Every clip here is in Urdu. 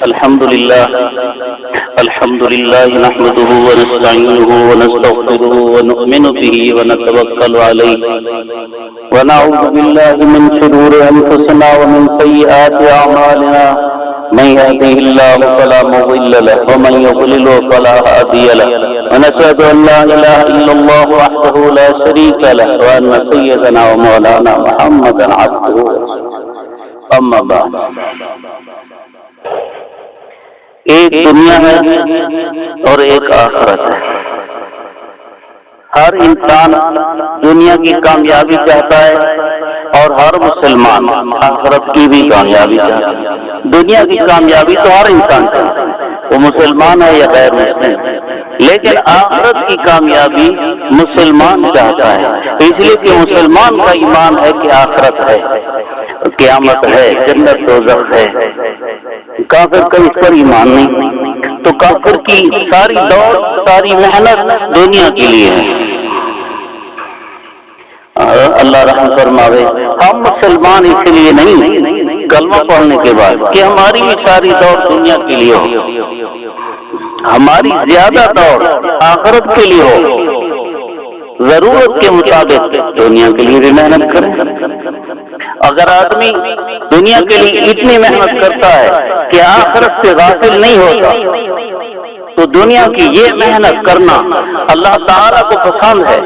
الحمد لله نحمده ونستعينه ونستغفره ونؤمن به ونتوكل عليه ونعوذ بالله من شرور أنفسنا ومن سيئات أعمالنا من يهده الله فلا مضل له ومن يضلل فلا هادي له ونشهد أن لا إله إلا الله وحده لا شريك له وأن سيدنا ومولانا محمدا عبده ورسوله أما بعد ایک دنیا ہے اور ایک آخرت ہے. ہر انسان دنیا کی کامیابی چاہتا ہے اور ہر مسلمان آخرت کی بھی کامیابی چاہتا ہے. دنیا کی کامیابی تو ہر انسان چاہتا ہے, وہ مسلمان ہے یا غیر مسلم, لیکن آخرت کی کامیابی مسلمان چاہتا ہے. اس لیے کہ مسلمان کا ایمان ہے کہ آخرت ہے, قیامت ہے, جنت دوزخ ہے. کافر کا اس پر ایمان نہیں, تو کافر کی ساری دوڑ ساری محنت دنیا کے لیے ہے. اللہ رحم فرماوے, ہم مسلمان اس لیے نہیں کلمہ پڑھنے کے بعد کہ ہماری بھی ساری دوڑ دنیا کے لیے ہو, ہماری زیادہ دوڑ آخرت کے لیے ہو. ضرورت کے مطابق دنیا کے لیے بھی محنت کریں. اگر آدمی دنیا کے لیے اتنی محنت کرتا ہے کہ آخرت سے غافل نہیں ہوتا, تو دنیا کی یہ محنت کرنا اللہ تعالیٰ کو پسند ہے.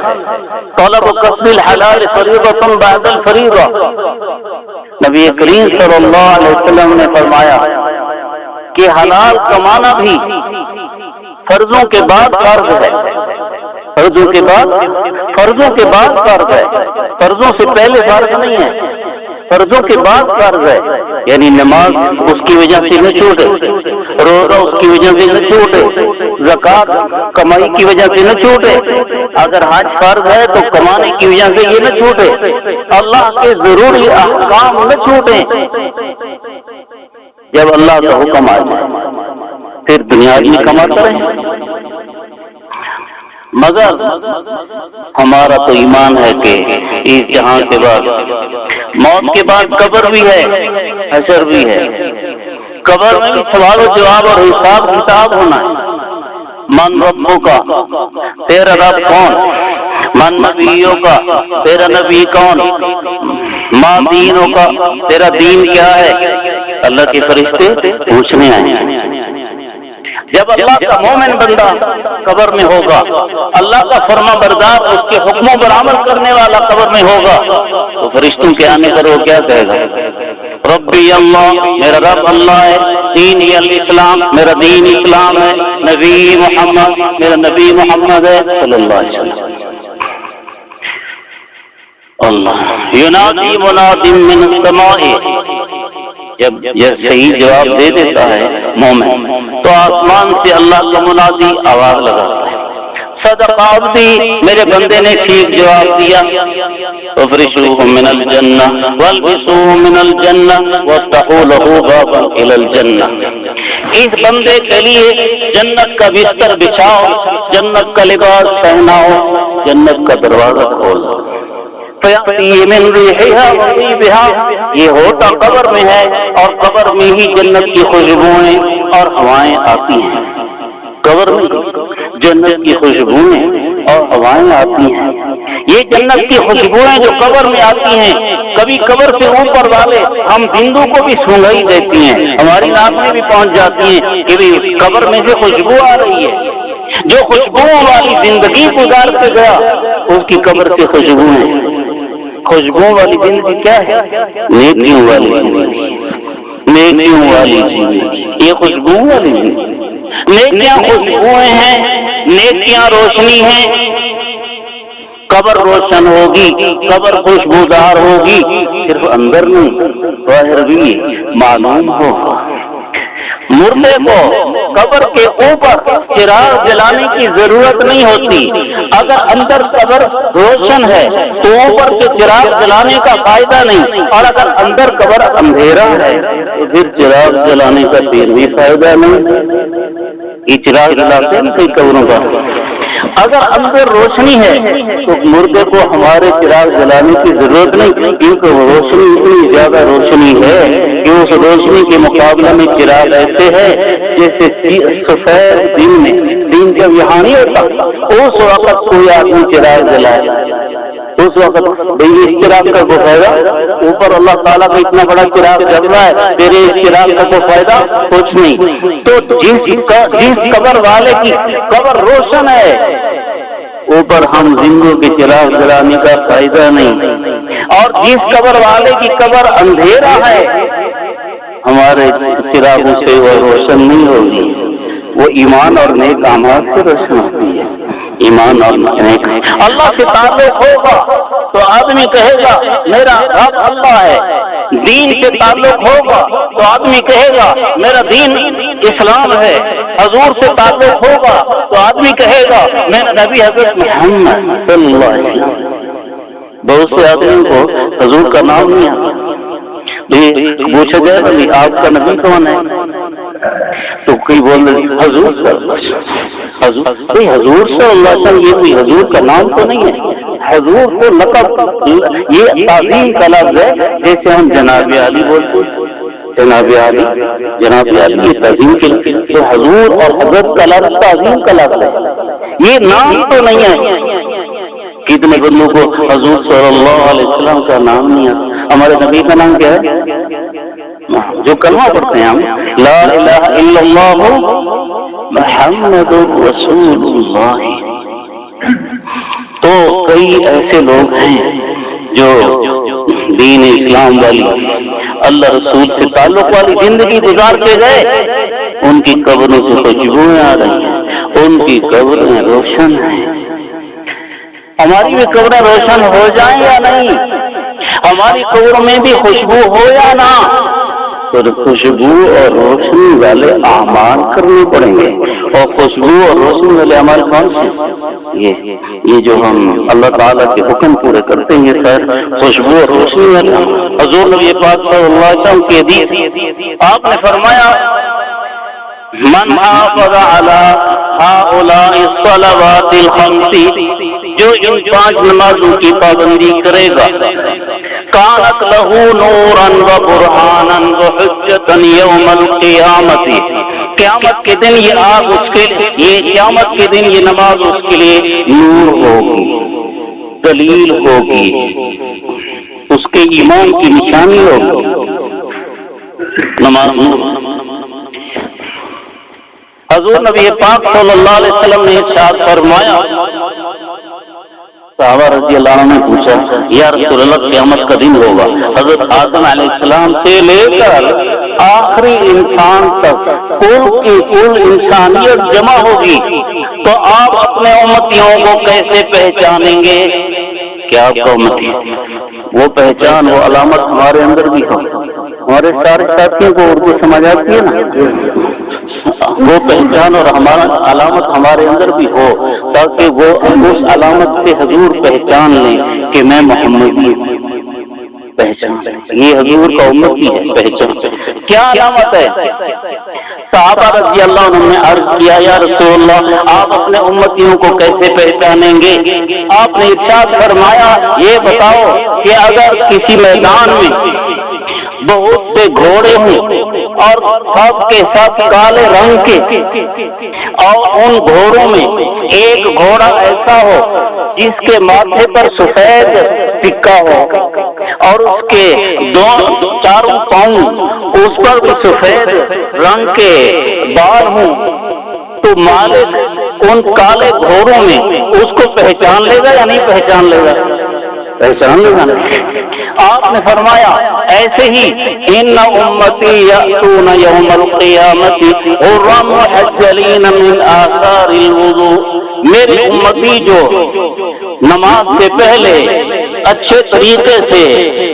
طلب کسب الحلال فریضۃ بعد الفریضہ. نبی کریم صلی اللہ علیہ وسلم نے فرمایا کہ حلال کمانا بھی فرضوں کے بعد فرض ہے. فرضوں کے بعد فرض ہے, فرضوں سے پہلے فرض نہیں ہے, فرضوں کے بعد فرض ہے. یعنی نماز اس کی وجہ سے نہ چھوٹے, روزہ اس کی وجہ سے نہ چھوٹے, زکوٰۃ کمائی کی وجہ سے نہ چھوٹے. اگر حج فرض ہے تو کمانے کی وجہ سے یہ نہ چھوٹے, اللہ کے ضروری احکام نہ چھوٹیں. جب اللہ کا حکم آ جائے پھر دنیا میں کماتا رہے. مگر ہمارا تو ایمان ہے کہ اس جہاں کے بعد موت کے بعد قبر بھی ہے, حشر بھی ہے. قبر میں بھی سوال و جواب اور حساب کتاب ہونا ہے. من ربوں کا, تیرا رب کون؟ من نبیوں کا, تیرا نبی کون؟ ماں دینوں کا, تیرا دین کیا ہے؟ اللہ کے فرشتے پوچھنے آئے ہیں. جب اللہ کا مومن بندہ قبر میں ہوگا, اللہ کا فرما بردار اس کے حکموں پر عمل کرنے والا قبر میں ہوگا, تو فرشتوں کے آنے پر وہ کیا کہے گا؟ ربی اللہ, میرا رب اللہ ہے. دینی الاسلام, میرا دین اسلام ہے. نبی محمد, میرا نبی محمد ہے صلی اللہ علیہ وسلم. اللہ ینادی مناد من السماء, جب یہ صحیح جواب دے دیتا ہے مومن تو آسمان سے اللہ کا منادی آواز لگاتا ہے, صدق عبدی, میرے بندے نے ٹھیک جواب دیا. افرشوہ من الجنہ والبسوہ من الجنہ وافتحوا لہ بابا الی الجنہ. اس بندے کے لیے جنت کا بستر بچھاؤ, جنت کا لباس پہناؤ, جنت کا دروازہ کھولو. من ریحہا وطیبہا, یہ ہوتا قبر میں ہے اور قبر میں ہی جنت کی خوشبوئیں اور ہوائیں آتی ہیں. قبر میں جنت کی خوشبوئیں اور ہوائیں آتی ہیں. یہ جنت کی خوشبوئیں جو قبر میں آتی ہیں, کبھی قبر سے اوپر والے ہم ہندو کو بھی سونگھائی دیتی ہیں, ہماری ناک میں بھی پہنچ جاتی ہیں کہ قبر میں سے خوشبو آ رہی ہے. جو خوشبوؤں والی زندگی گزار کے گیا اس کی قبر سے خوشبوئیں. خوشبوؤں والی زندگی کیا ہے؟ نیکیوں والی زندگی, نیکیوں والی زندگی. یہ خوشبوؤں والی زندگی, نیکیاں خوشبوئیں ہیں, نیکیاں روشنی ہیں. قبر روشن ہوگی, قبر خوشبودار ہوگی, صرف اندر نہیں باہر بھی معلوم ہوگا. مردے کو قبر کے اوپر چراغ جلانے کی ضرورت نہیں ہوتی. اگر اندر قبر روشن ہے تو اوپر سے چراغ جلانے کا فائدہ نہیں, اور اگر اندر قبر اندھیرا ہے تو پھر چراغ جلانے کا پھر بھی فائدہ نہیں. یہ چراغ جلاتے ہیں کئی قبروں کا, اگر اندر روشنی ہے تو مردے کو ہمارے چراغ جلانے کی ضرورت نہیں، کیونکہ وہ روشنی اتنی زیادہ روشنی ہے کہ اس روشنی کے مقابلے میں چراغ ایسے ہے جیسے سفید دن جب یہاں نہیں ہوتا اس وقت کوئی آدمی چراغ جلائے، اس وقت اس چراغ کا کوئی فائدہ، اوپر اللہ تعالیٰ کا اتنا بڑا چراغ جل رہا ہے، تیرے اس چراغ کا کوئی فائدہ کچھ نہیں۔ تو جس قبر والے کی قبر روشن ہے، اوپر ہم زندوں کے چراغ جلانے کا فائدہ نہیں، اور جس قبر والے کی قبر اندھیرا ہے ہمارے چراغوں سے وہ روشن نہیں ہوگی، وہ ایمان اور نیک اعمال سے روشن ہوتی ہے۔ ایمان اور نیک اللہ سے تعلق ہوگا تو آدمی کہے گا میرا رب اللہ ہے، دین سے تعلق ہوگا تو آدمی کہے گا میرا دین اسلام ہے، حضور سے تعلق ہوگا تو آدمی کہے گا میرا نبی حضرت محمد صلی اللہ علیہ وسلم۔ بہت سے آدمی کو حضور کا نام نہیں آتا، پوچھا جائے بھائی آپ کا نبی کون ہے تو کوئی بول رہے حضور صلی اللہ علیہ وسلم، حضور صلی اللہ علیہ وسلم، یہ کوئی حضور کا نام تو نہیں ہے، حضور کو لقب، یہ تعظیم کا لفظ ہے، جیسے ہم جناب علی بولتے ہیں، جناب علی یہ تعظیم کے لفظ، تو حضور اور حضرت کا لفظ تعظیم کا لفظ ہے، یہ نام تو نہیں ہے۔ کتنے بندوں کو حضور صلی اللہ علیہ وسلم کا نام نہیں ہے۔ ہمارے نبی کا نام کیا ہے؟ جو کلمہ پڑھتے ہیں ہم، لا الہ الا اللہ محمد رسول اللہ۔ تو کئی ایسے لوگ ہیں جو دین اسلام والی، اللہ رسول سے تعلق والی زندگی گزار کے گئے، ان کی قبروں سے خوشبوئیں آ رہی ہیں، ان کی قبریں روشن ہیں۔ ہماری بھی قبریں روشن ہو جائیں یا نہیں؟ ہماری قبر میں بھی خوشبو ہو یا نہ؟ تو خوشبو اور روشنی والے اعمال کرنے پڑیں گے، اور خوشبو اور روشنی والے اعمال کون سے؟ یہ جو ہم اللہ تعالیٰ کے حکم پورے کرتے ہیں، یہ سر خوشبو اور روشنی والے اعمال۔ حضور نبی پاک صلی اللہ علیہ وسلم کی حدیث، آپ نے فرمایا من حافظ علی هؤلاء الصلوات الخمس، جو ان 5 نمازوں کی پابندی کرے گا، کانت لہ نورا و برہانا و حجتا یوم القیامت، قیامت کے دن یہ آگ اس کے لیے، یہ قیامت کے دن یہ نماز اس کے لیے نور ہوگی، دلیل ہوگی، اس کے ایمان کی نشانی ہوگی۔ نماز نور۔ حضور نبی پاک صلی اللہ علیہ وسلم نے ارشاد فرمایا، صحابہ رضی اللہ عنہ نے پوچھا یا رسول اللہ قیامت کا دن ہوگا، حضرت آدم علیہ السلام سے لے کر آخری انسان تک کل انسانیت جمع ہوگی، تو آپ اپنے امتیوں کو کیسے پہچانیں گے؟ کیا آپ کا امتی؟ وہ پہچان، وہ علامت ہمارے اندر بھی ہو، ہمارے سارے ساتھیوں کو اردو سمجھ آتی ہے نا، وہ پہچان اور ہمارا علامت ہمارے اندر بھی ہو، تاکہ وہ اس علامت سے حضور پہچان لیں کہ میں محمدی پہچان، یہ حضور کا امتی ہے پہچان۔ کیا علامت ہے؟ صحابہ رضی اللہ عنہ نے عرض کیا یا رسول اللہ آپ اپنے امتیوں کو کیسے پہچانیں گے؟ آپ نے ارشاد فرمایا یہ بتاؤ کہ اگر کسی میدان میں بہت سے گھوڑے ہوں اور سب کے سب کالے رنگ کے، اور ان گھوڑوں میں ایک گھوڑا ایسا ہو جس کے ماتھے پر سفید ٹکا ہو اور اس کے چاروں پاؤں اس پر بھی سفید رنگ کے بال ہوں، تو مالک ان کالے گھوڑوں میں اس کو پہچان لے گا یا نہیں پہچان لے گا؟ پہچان لے گا۔ آپ نے فرمایا ایسے ہی ان امتی یاتون یوم القیامت غرا محجلین من آثار الوضوء، میری امتی جو نماز سے پہلے اچھے طریقے سے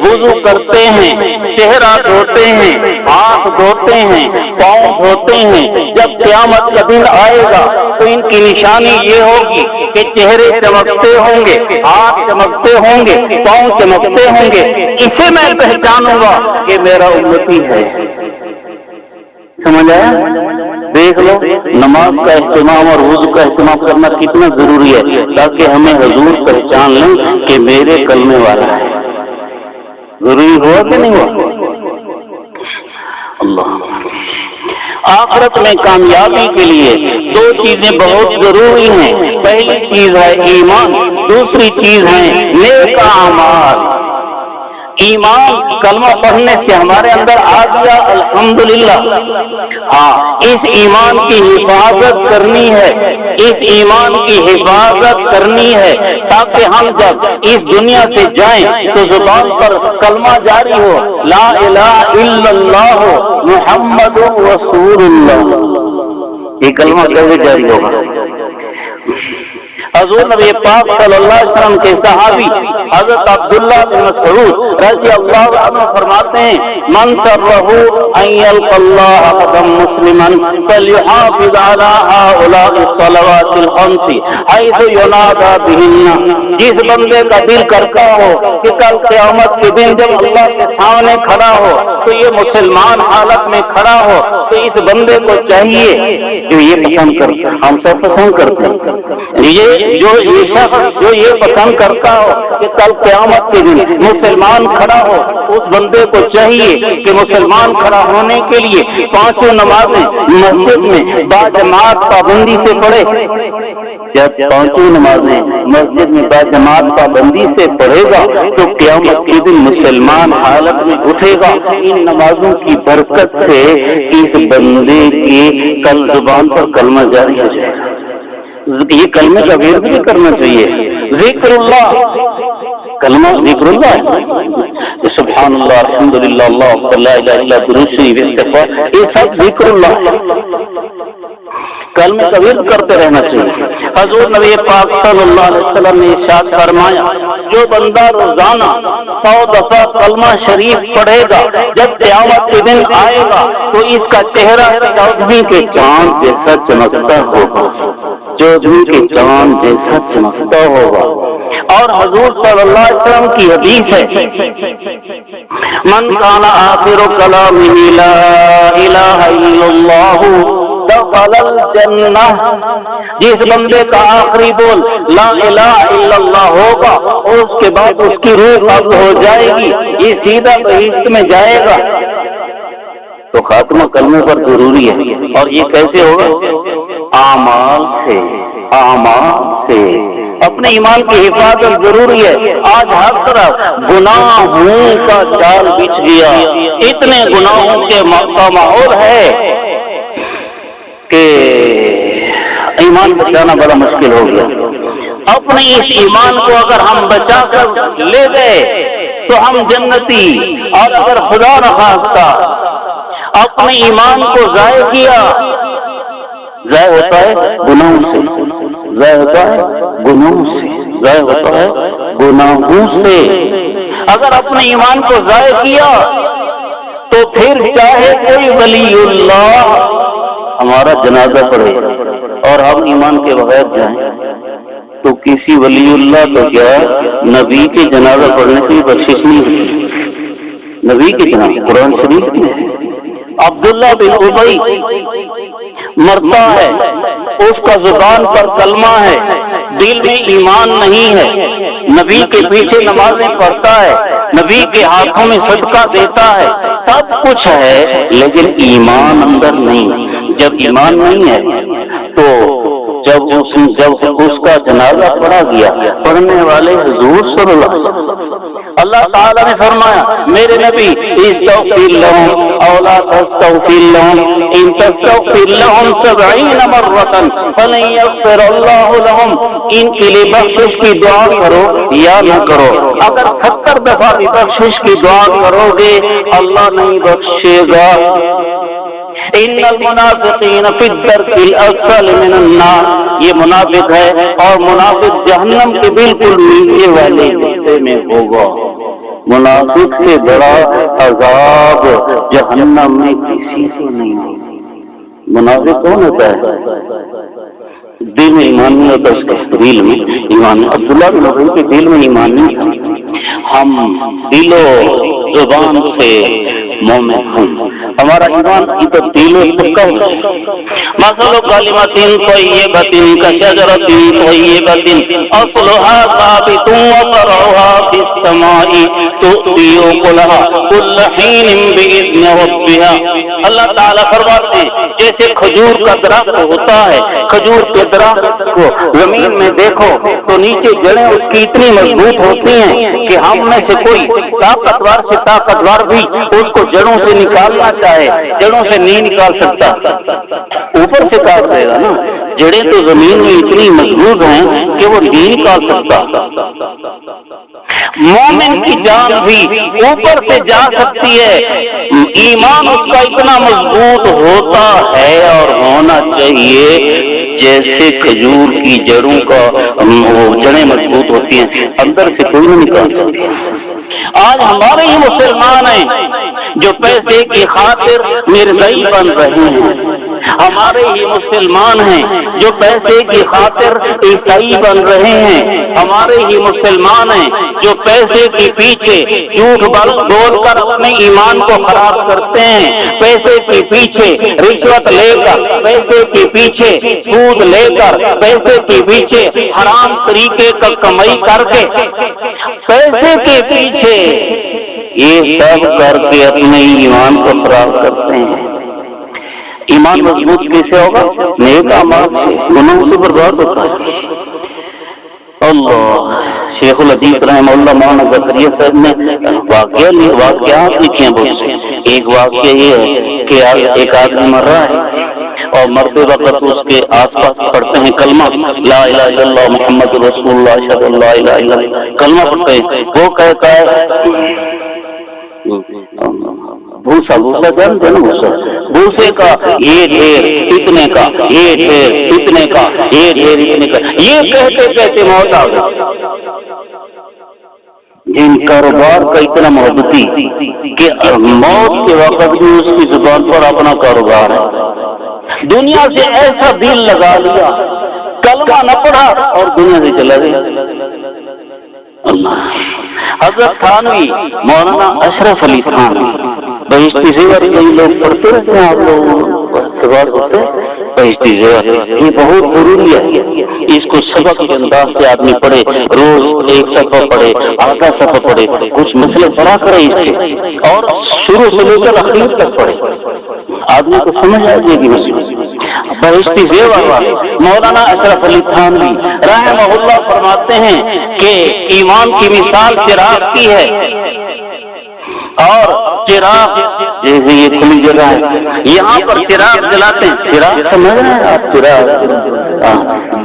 وضو کرتے ہیں، چہرہ دھوتے ہیں، ہاتھ دھوتے ہیں، پاؤں دھوتے ہیں، جب قیامت کا دن آئے گا تو ان کی نشانی یہ ہوگی کہ چہرے چمکتے ہوں گے، ہاتھ چمکتے ہوں گے، پاؤں چمکتے ہوں گے، اسے میں پہچانوں گا کہ میرا امتی ہے۔ سمجھ آیا؟ بے دیکھ لو نماز کا اہتمام اور وضو کا اہتمام کرنا کتنا ضروری ہے، تاکہ ہمیں حضور پہچان لیں کہ میرے کلمے والا ہے۔ ضروری ہوا کہ نہیں ہوا؟ اللہ آخرت میں کامیابی کے لیے دو چیزیں بہت ضروری ہیں، پہلی چیز ہے ایمان، دوسری چیز ہے نیک اعمال۔ ایمان کلمہ پڑھنے سے ہمارے اندر آ گیا الحمدللہ، ہاں اس ایمان کی حفاظت کرنی ہے، اس ایمان کی حفاظت کرنی ہے، تاکہ ہم جب اس دنیا سے جائیں تو زبان پر کلمہ جاری ہو، لا الہ الا اللہ محمد رسول اللہ۔ یہ کلمہ کیسے جاری ہوگا؟ حضور نبی پاک صلی اللہ علیہ وسلم کے صحابی حضرت عبداللہ بن مسعود رضی اللہ عنہ فرماتے ہیں، من سرہ ان یلقى اللہ غدا مسلما فلیحافظ علی ہؤلاء الصلوات الخمس حیث ینادى بہن۔ جس بندے کا دل کرتا ہو کہ کل قیامت کے دن جب اللہ کے سامنے کھڑا ہو تو یہ مسلمان حالت میں کھڑا ہو، تو اس بندے کو چاہیے جو یہ پسند کرتا، ہم سب پسند کرتے ہیں، جو یہ پسند کرتا ہو کہ کل قیامت کے دن مسلمان کھڑا ہو، اس بندے کو چاہیے کہ مسلمان کھڑا ہونے کے لیے پانچوں نمازیں مسجد میں باجماعت پابندی سے پڑھے۔ جب پانچوں نمازیں مسجد میں باجماعت پابندی سے پڑھے گا تو قیامت کے دن مسلمان حالت میں اٹھے گا۔ ان نمازوں کی برکت سے اس بندے کی کل زبان پر کلمہ جاری ہو جائے گا۔ یہ کلمے کا ورد بھی کرنا چاہیے، ذکر اللہ، کلمہ ذکر اللہ، سبحان اللہ، الحمدللہ، اللہ اکبر، لا الہ الا اللہ، درود شریف، استغفار، یہ سب ذکر اللہ ہے۔ کلمے کا ورد کرتے رہنا چاہیے۔ حضور نبی پاک صلی اللہ علیہ وسلم نے ارشاد فرمایا، جو بندہ روزانہ 100 دفعہ کلمہ شریف پڑھے گا، جب قیامت کے دن آئے گا تو اس کا چہرہ چودھویں کے چاند جیسا چمکتا ہوگا، چودھویں کے چاند جیسا چمکتا ہوگا۔ اور حضور صلی اللہ علیہ وسلم کی حدیث ہے، من کان آخر کلامہ لا الہ الا اللہ دخل الجنہ، جس بندے کا آخری بول لا الہ الا اللہ ہوگا اور اس کے بعد اس کی روح قبض ہو جائے گی، یہ سیدھا بہشت میں جائے گا۔ تو خاتمہ کلمے پر ضروری ہے، اور یہ کیسے ہوگا؟ اعمال سے، اعمال سے۔ اپنے ایمان کی حفاظت ضروری ہے۔ آج ہر طرف گناہوں کا جال بچھ گیا، اتنے گناہوں کے کا ماحول ہے کہ ایمان بچانا بڑا مشکل ہو گیا۔ اپنے اس ایمان کو اگر ہم بچا کر لے گئے تو ہم جنتی، اور اگر خدا نخواستہ اپنے ایمان کو ضائع کیا، ضائع ہوتا ہے گناہوں سے، ضائع ہوتا ہے گناہوں سے، ضائع ہوتا ہے گناہوں سے۔ اگر اپنے ایمان کو ضائع کیا تو پھر چاہے کوئی ولی اللہ ہمارا جنازہ پڑھے اور ہم ایمان کے بغیر جائیں تو کسی ولی اللہ تو کیا نبی کے جنازہ پڑھنے کی بخشش نہیں ہوتی۔ نبی کے جنازہ قرآن شریف میں ہے، عبداللہ بن ابی مرتا ہے، اس کا زبان پر کلمہ ہے، دل میں ایمان نہیں ہے، نبی کے پیچھے نمازیں پڑھتا ہے، نبی کے ہاتھوں میں صدقہ دیتا ہے، سب کچھ ہے، لیکن ایمان اندر نہیں۔ جب ایمان نہیں ہے تو جب اس کا جنازہ پڑھا گیا، پڑھنے والے حضور صلی اللہ علیہ وسلم، اللہ تعالیٰ نے فرمایا میرے نبی استغفر لهم او لا تستغفر لهم ان تستغفر لهم 70 مرة فلن يغفر الله لهم، ان کے لیے بخشش کی دعا کرو یا نہ کرو، اگر 70 دفعہ بھی بخشش کی دعا کرو گے اللہ نہیں بخشے گا۔ ان المنافقین فی الدرک الاسفل من النار، یہ منافق ہے اور منافق جہنم کے بالکل نیچے والے حصے میں ہوگا۔ منافق سے بڑا عذاب جہنم میں کسی کو نہیں ہوگا۔ منافق کون ہوتا ہے؟ دل میں ایمان نہیں ہوتا، اس کے دل میں ایمان نہیں۔ عبداللہ بن ابی کے دل میں ایمان نہیں تھا۔ ہم دل و زبان سے مومن ہوں، ہمارا ایمان کی تبدیل پکا ہو جائے. مثل کلمۃ طیبۃ کشجرۃ طیبۃ اصلها ثابت وفرعها في السماء تؤتي أكلها كل حين بإذن ربها. اللہ تعالیٰ فرماتے ہیں جیسے کھجور کا درخت ہوتا ہے، کھجور کے درخت کو زمین میں دیکھو تو نیچے جڑیں اس کی اتنی مضبوط ہوتی ہیں کہ ہم میں سے کوئی طاقتور سے طاقتور بھی اس کو جڑوں سے نکالنا چاہے جڑوں سے نہیں نکال سکتا، اوپر سے کاٹ دے گا نا. جڑیں تو زمین میں اتنی مضبوط ہیں کہ وہ نہیں نکال سکتا. مومن کی جان بھی اوپر سے جا سکتی ہے، ایمان اس کا اتنا مضبوط ہوتا ہے اور ہونا چاہیے جیسے کھجور کی جڑوں کا وہ جڑیں مضبوط ہوتی ہیں، اندر سے کوئی نہیں نکال سکتا. آج ہمارے ہی مسلمان ہیں جو پیسے کی خاطر مرزائی بن رہے ہیں، ہمارے ہی مسلمان ہیں جو پیسے کی خاطر عیسائی بن رہے ہیں، ہمارے ہی مسلمان ہیں جو پیسے کے پیچھے جھوٹ بول کر اپنے ایمان کو خراب کرتے ہیں، پیسے کے پیچھے رشوت لے کر، پیسے کے پیچھے سود لے کر، پیسے کے پیچھے حرام طریقے کا کمائی کر کے، پیسے کے پیچھے یہ سب کر کے اپنے ایمان کو خراب کرتے ہیں. ایمان مضبوط کیسے ہوگا؟ نیک اعمال سے، گناہوں سے برباد ہوتا ہے. اللہ شیخ الحدیث رحمہ اللہ مولانا زکریا صاحب نے واقعات لکھے ہیں بہت سے. ایک واقعہ یہ ہے کہ ایک آدمی مر رہا ہے اور مرتے وقت اس کے آس پاس پڑھتے ہیں کلمہ لا الہ الا اللہ محمد رسول اللہ اشہد ان لا الہ الا اللہ، کلمہ پڑھتے ہیں. وہ کہتا ہے بھوسا جانتے نا بھوسے کا یہ ڈھیر اتنے کا، یہ ڈھیر اتنے کا، یہ ڈھیر اتنے کا، یہ کہتے کہتے موت آ گئی. جن کاروبار کا اتنا محبتی کہ موت کے وقت بھی اس کی زبان پر اپنا کاروبار ہے، دنیا سے ایسا دل لگا لیا، کلمہ نہ پڑھا اور دنیا سے چلا گیا. اللہ حضرت تھانوی مولانا اشرف علی تھانوی بہشتی زیور، کئی لوگ پڑھتے رہتے ہیں، آپ لوگ سوال کرتے ہیں بہشتی زیور، یہ بہت ضروری ہے. اس کو سبق کے انداز سے آدمی پڑھے، روز ایک صفحہ پڑھے، آدھا صفحہ پڑھے، کچھ مسئلے پڑھا کرے اس سے، اور شروع سے لے کر آخر تک پڑھے، آدمی کو سمجھ آ جائے گی. بہشتی زیور والے مولانا اشرف علی تھانوی رحمہ اللہ فرماتے ہیں کہ ایمان کی مثال چراغ کی ہے، اور چراغ جیسے یہ کھلی جگہ ہے، یہاں پر چراغ جلاتے ہیں، چراغ سمجھ رہے ہیں آپ؟ چراغ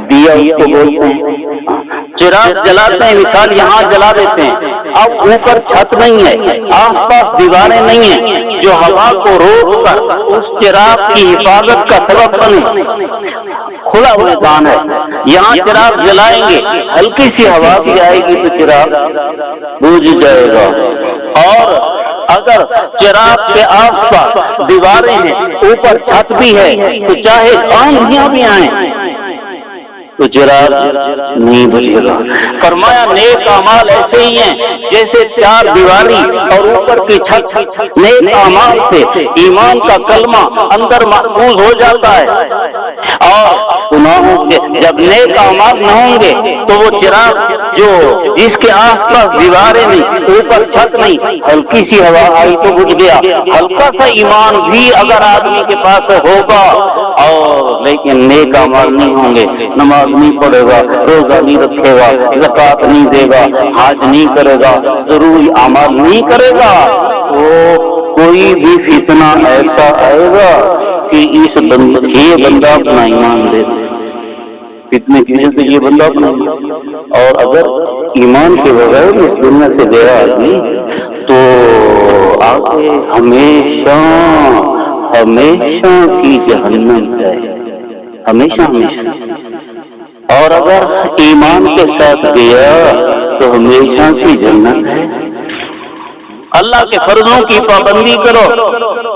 دیا اس کو بولتے ہیں. چراغ جلاتے ہیں، مثال یہاں جلا دیتے ہیں. اب اوپر چھت نہیں ہے، آس پاس دیواریں نہیں ہیں جو ہوا کو روک کر اس چراغ کی حفاظت کا سبب بنے. کھلا میدان ہے، یہاں چراغ جلائیں گے، ہلکی سی ہوا بھی آئے گی تو چراغ بجھ جائے گا. اور اگر چراغ کے آس پاس دیواریں ہیں، اوپر چھت بھی ہے، تو چاہے آندھیاں بھی آئیں تو چراغ نہیں بجھے گا. فرمایا نیک اعمال ایسے ہی ہیں جیسے چار دیواری اور اوپر کی چھت. نیک اعمال سے ایمان کا کلمہ اندر محفوظ ہو جاتا ہے، اور گناہوں کے جب نیک اعمال نہ ہوں گے تو وہ چراغ جو جس کے آس پاس دیواریں نہیں، اوپر چھت نہیں، ہلکی سی ہوا آئی تو بجھ گیا. ہلکا سا ایمان بھی اگر آدمی کے پاس ہوگا اور لیکن نیک اعمال نہیں ہوں گے، نماز نہیں پڑھے گا، روزہ نہیں رکھے گا، زکات نہیں دے گا، حج نہیں کرے گا، ضروری اعمال نہیں کرے گا، تو کوئی بھی فتنہ ایسا آئے گا کہ یہ بندہ اپنا ایمان دے دے. فتنے کی وجہ سے یہ بندہ اپنا، اور اگر ایمان کے بغیر اس دنیا سے گیا آدمی تو آگے ہمیشہ ہمیشہ کی جہنم جائے، ہمیشہ ہمیشہ. اور اگر ایمان کے ساتھ گیا تو ہمیشہ کی جنت ہے. اللہ کے فرضوں کی پابندی کرو،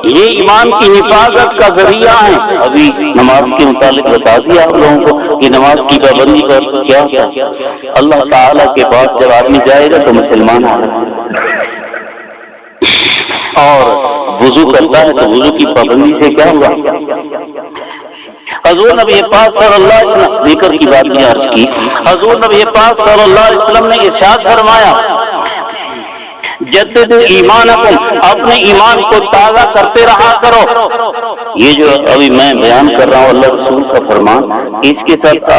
یہ ایمان کی حفاظت کا ذریعہ ہے. ابھی نماز کے متعلق بتا دیا آپ لوگوں کو کہ نماز کی پابندی پر کیا ہے. اللہ تعالیٰ کے پاس جب آدمی جائے گا تو مسلمان آ رہا ہے، اور وضو کرتا ہے تو وضو کی پابندی سے کیا ہوا؟ حضور نبی پاک صلی اللہ علیہ وسلم ذکر کی بات نے عرض کی، حضور نبی پاک صلی اللہ علیہ وسلم نے ارشاد فرمایا جدد ایمانکم، اپنے ایمان کو تازہ کرتے رہا کرو۔ یہ جو ابھی میں بیان کر رہا ہوں اللہ رسول کا فرمان، اس کے ساتھ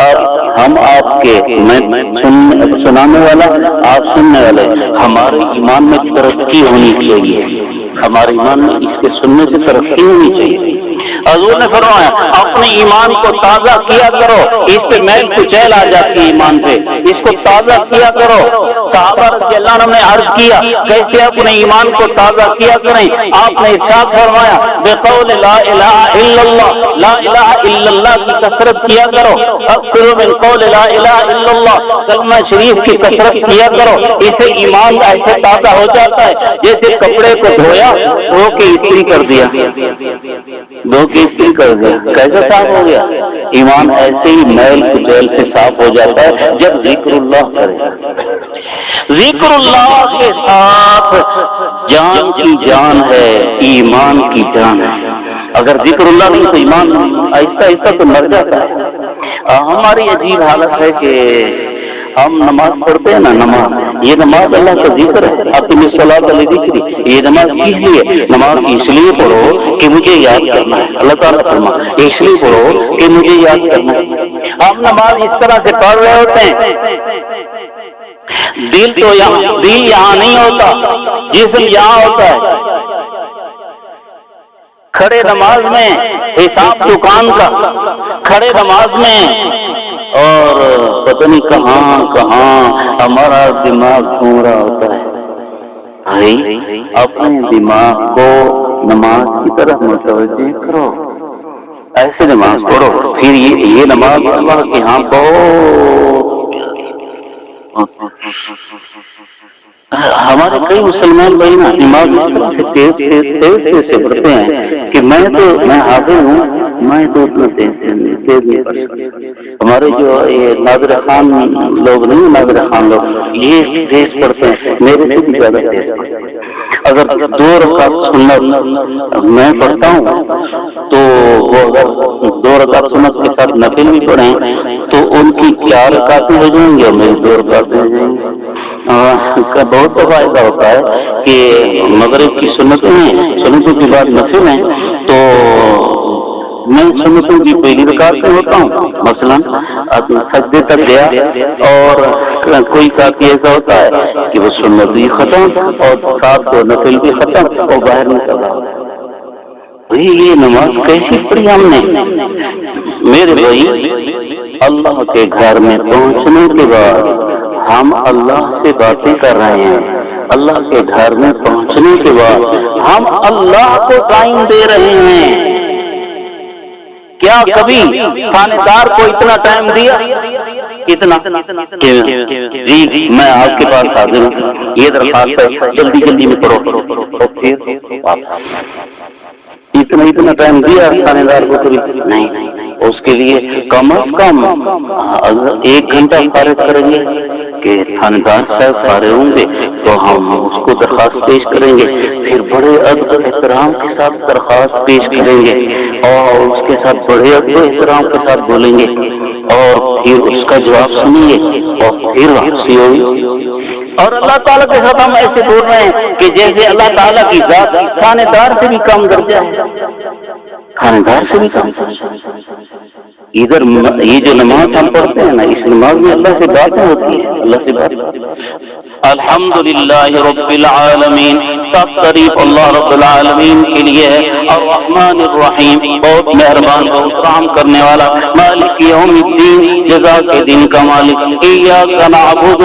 ہم آپ کے، میں سنانے والا آپ سننے والے، ہمارے ایمان میں ترقی ہونی چاہیے، ہمارے ایمان میں اس کے سننے سے ترقی ہونی چاہیے۔ حضور نے فرمایا اپنے ایمان کو تازہ کیا کرو، اس سے میل کچیل آ جاتی ہے ایمان سے، اس کو تازہ کیا کرو۔ صحابہ رضی اللہ عنہ نے عرض کیا کیسے اپنے ایمان کو تازہ کیا کریں؟ آپ نے ارشاد فرمایا بقول لا الہ الا اللہ، لا الہ الا اللہ کی کثرت کیا کرو، اکثر من قول لا الہ الا اللہ، کلمہ شریف کی کثرت کیا کرو، اسے ایمان ایسے تازہ ہو جاتا ہے جیسے کپڑے کو دھویا، دھو کے استری کر دیا، دھو کے استری کر دیا، کیسے صاف ہو گیا؟ ایمان ایسے ہی میل کچیل سے صاف ہو جاتا ہے جب ذکر اللہ کرے۔ ذکر اللہ کے ساتھ جان کی جان ہے، ایمان کی جان ہے۔ اگر ذکر اللہ نہیں تو ایمان آہستہ آہستہ تو مر جاتا ہے۔ ہماری عجیب حالت ہے کہ ہم نماز پڑھتے ہیں نا، نماز، یہ نماز اللہ کا ذکر ہے، اپنی صلاۃ ذکری، یہ نماز کس لیے؟ نماز اس لیے پڑھو کہ مجھے یاد کرنا ہے، اللہ تعالیٰ فرما اس لیے پڑھو کہ مجھے یاد کرنا ہے۔ ہم نماز اس طرح سے پڑھ رہے ہوتے ہیں، دل یہاں نہیں ہوتا، جسم یہاں ہوتا ہے۔ کھڑے نماز میں حساب دکان کا، کھڑے نماز میں، اور پتہ نہیں کہاں کہاں ہمارا دماغ گھوم رہا ہوتا ہے۔ بھائی اپنے دماغ کو نماز کی طرف متوجہ کرو، ایسے نماز پڑھو، پھر یہ نماز اللہ کے ہاں بہت۔ ہمارے کئی مسلمان بھائی نا نماز تیز سے پڑھتے ہیں کہ میں حاضر ہوں، میں تو اتنا تیز نہیں پڑھ سکتا۔ ہمارے جو یہ نادر خان لوگ نہیں، نادر خان لوگ یہ تیز پڑھتے ہیں، میرے سے بھی زیادہ تیز پڑھتے ہیں۔ اگر 2 رکعت سنت میں پڑھتا ہوں تو وہ اگر 2 رکعت سنت کے ساتھ نفل بھی پڑھیں تو ان کی 4 رکعتیں ہو جائیں گی اور میری 2 رکعتیں ہو جائیں گی۔ کا بہت فائدہ ہوتا ہے کہ مغرب کی سنتیں ہیں، سنتوں کے بعد نفل ہیں، تو میں سنتوں کی پہلی رکعت میں ہوتا ہوں، مثلاً سجدے تک گیا اور کوئی ساتھی ایسا ہوتا ہے کہ وہ سنت بھی ختم اور ساتھ کو نفل بھی ختم اور باہر نکل رہا ہے۔ بھائی یہ نماز کیسی پڑھی ہم نے؟ میرے بھائی اللہ کے گھر میں پہنچنے کے بعد ہم اللہ سے باتیں کر رہے ہیں، اللہ کے گھر میں پہنچنے کے بعد ہم اللہ کو ٹائم دے رہے ہیں۔ کیا کبھی تھانے دار کو اتنا ٹائم دیا؟ اتنا کہ جی میں آپ کے پاس حاضر ہوں، یہ درخواست ہے جلدی میں کرو، اور پھر اتنا ٹائم دیا تھانے دار کو؟ کبھی نہیں۔ اس کے لیے کم از کم 1 گھنٹہ فارغ کریں گے کہ تھانے دار صاحب فارغ ہوں گے تو ہم اس کو درخواست پیش کریں گے، پھر بڑے ادب احترام کے ساتھ درخواست پیش کریں گے اور اس کے ساتھ بڑے ادب احترام کے ساتھ بولیں گے اور پھر اس کا جواب سنیں گے اور پھر واپسی ہوگی۔ اور اللہ تعالیٰ کے ساتھ ہم ایسے بول رہے ہیں کہ جیسے اللہ تعالیٰ کی ذات تھانے دار سے بھی کم درجہ ہے، تھانے دار سے بھی کم۔ ادھر یہ جو نماز ہم پڑھتے ہیں نا، اس نماز میں اللہ سے باتیں ہوتی ہیں، اللہ سے بات۔ الحمدللہ رب العالمین، سب تعریف اللہ رب العالمین کے لیے ہے۔ الرحمن الرحیم، بہت مہربان بہت رحم کرنے والا، مالک یوم الدین، جزا کے دن کا مالک۔ ایاک نعبد،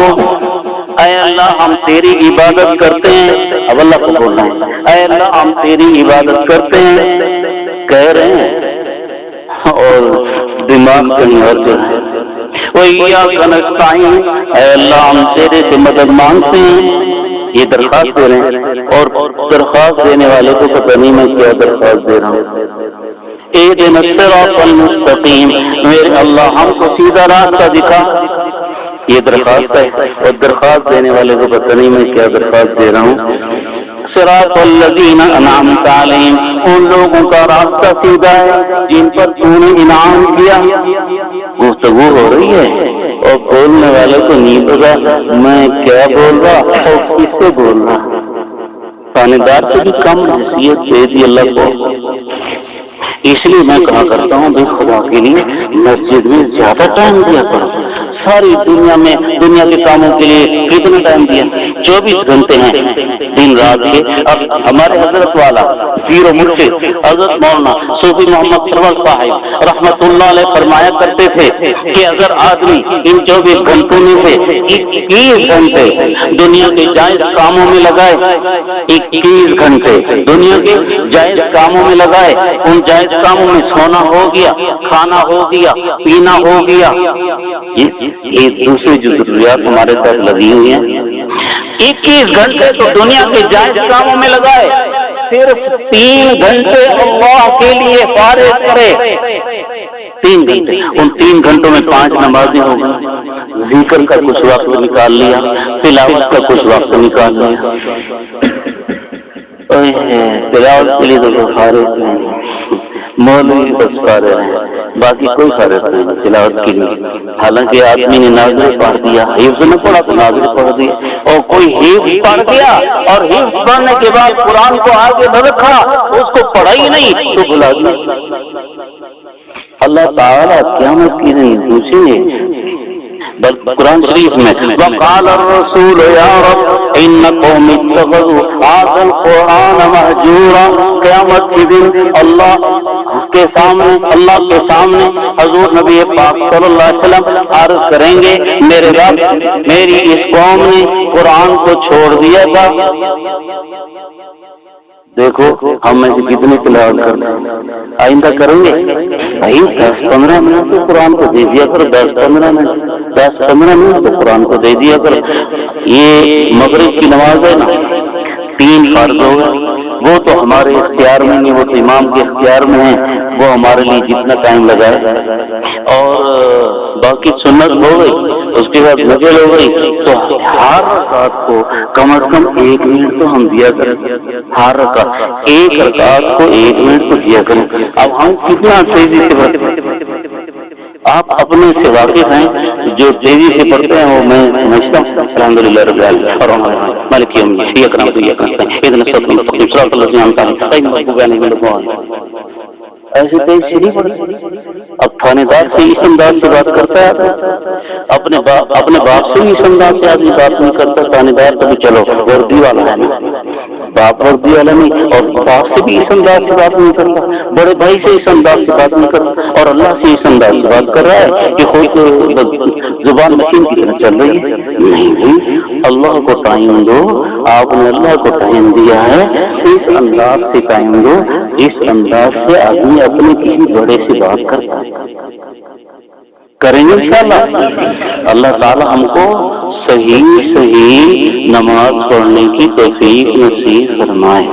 اے اللہ ہم تیری عبادت کرتے ہیں، اب اللہ کو بولنا ہے، اے اللہ ہم تیری عبادت کرتے ہیں، کہہ رہے ہیں اور دماغ کہیں اور جو ہے۔ وَإِيَّاكَ نَسْتَعِينُ، اے اللہ ہم تیرے سے مدد مانگتے ہیں، یہ درخواست دے رہے ہیں اور درخواست دینے والے کو پتہ نہیں میں کیا درخواست دے رہا ہوں۔ اِهْدِنَا الصِّرَاطَ الْمُسْتَقِيمَ، میرے اللہ ہم کو سیدھا راستہ دکھا، یہ درخواست ہے اور درخواست دینے والے کو پتہ نہیں میں کیا درخواست دے رہا ہوں۔ صراط الذین انعمت علیہم، ان لوگوں کا راستہ سیدھا ہے جن پر تو نے انعام کیا۔ گفتگو ہو رہی ہے اور بولنے والے کو نہیں پتا میں کیا بول رہا اور کس سے بول رہا۔ تھانیدار سے بھی کم حیثیت دے دی اللہ کو۔ اس لیے میں کہا کرتا ہوں بے خدا کے لیے مسجد میں زیادہ ٹائم دیا کرو۔ ساری دنیا میں دنیا کے کاموں کے لیے کتنا ٹائم دیا؟ 24 گھنٹے ہیں دن رات کے۔ اب ہمارے حضرت والا پیر و مرشد حضرت مولانا صوفی محمد سرور صاحب رحمت اللہ علیہ فرمایا کرتے تھے کہ اگر آدمی ان 24 گھنٹوں میں سے 21 گھنٹے دنیا کے جائز کاموں میں لگائے، 21 گھنٹے دنیا کے جائز کاموں میں لگائے، ان جائز کاموں میں سونا ہو گیا، کھانا ہو گیا، پینا ہو گیا، یہ دوسری جو ضروریات ہمارے ساتھ لگی ہوئی ہیں، 21 گھنٹے تو دنیا کے جائز کاموں میں لگائے، صرف 3 گھنٹے اللہ کے لیے فارغ کرے۔ 3 گھنٹے، ان 3 گھنٹوں میں 5 نمازیں ہو گئی، ذکر کا کچھ وقت نکال لیا، تلاوت کا کچھ وقت نکال لیا۔ تلاوت کے لیے تو فارغ نہیں، مولوی بس فارغ ہیں، باقی کوئی فارغ نہیں تلاوت کے لیے۔ حالانکہ آدمی نے نازل پڑھ دیا، حفظ نہ پڑھا تو نازل پڑھ دیا، اور کوئی حفظ پڑھ گیا اور حفظ پڑھنے کے بعد قرآن کو آگے نہ رکھا، اس کو پڑھا ہی نہیں تو بھلا دیا۔ اللہ تعالیٰ قیامت کی نہیں پوچھیں گے، بلکہ قرآن شریف میں وقال الرسول یا رب ان قوم اتخذوا هذا القرآن مہجورا، قیامت کے دن اللہ کے سامنے حضور نبی پاک صلی اللہ علیہ وسلم عرض کریں گے میرے رب میری اس قوم نے قرآن کو چھوڑ دیا تھا۔ دیکھو ہم میں سے کتنے تلاوت کرتے ہیں، آئندہ کریں گے بھائی 10-15 منٹ تو قرآن کو دے دیا کرو، 10-15 منٹ تو قرآن کو دے دیا کرو۔ یہ مغرب کی نماز ہے نا، 3 فرض ہو گئے، وہ تو ہمارے اختیار میں نہیں، وہ تو امام کے اختیار میں ہے، وہ ہمارے لیے جتنا ٹائم لگائے، اور باقی سنت ہو گئی، اس کے بعد نفل ہو گئی، تو ہر رکعت کو کم از کم 1 منٹ تو ہم دیا کریں، ہر رکعت 1 رکعت کو 1 منٹ تو دیا کریں۔ اب ہم کتنا تیزی سے پڑھتے ہیں، آپ اپنے سے واقف ہیں، جو تیزی سے پڑھتے ہیں وہ میں سمجھتا ہوں الحمدللہ رب العالمین اور مالک یوم الدین اکرم تو یہ کرتے ہیں ادنا صراط المستقیم صراط الذین انعمت علیہم غیر المغضوب علیہم۔ ایسے تیز سے نہیں پڑھتے۔ اب تھانے دار سے اس انداز سے بات کرتا ہے، اپنے باپ سے بھی اس انداز سے آدمی بات نہیں کرتا، تھانے دار تو بھی چلو وردی والا ہے نا، باپ وردی والا نہیں، اور باپ سے بھی اس انداز سے بات نہیں کرتا، بڑے بھائی سے اس انداز سے بات نہیں کرتا، اور اللہ سے اس انداز سے بات کر رہا ہے کہ خود زبان مشین کی طرح چل رہی ہے۔ نہیں، اللہ کو ٹائم دو، آپ نے اللہ کو ٹائم دیا ہے، اس انداز سے ٹائم دو جس انداز سے آدمی اپنے کسی بڑے سے بات کرتا ہے۔ کریں گے انشاءاللہ، اللہ تعالی ہم کو صحیح نماز پڑھنے کی توفیق نصیب فرمائے۔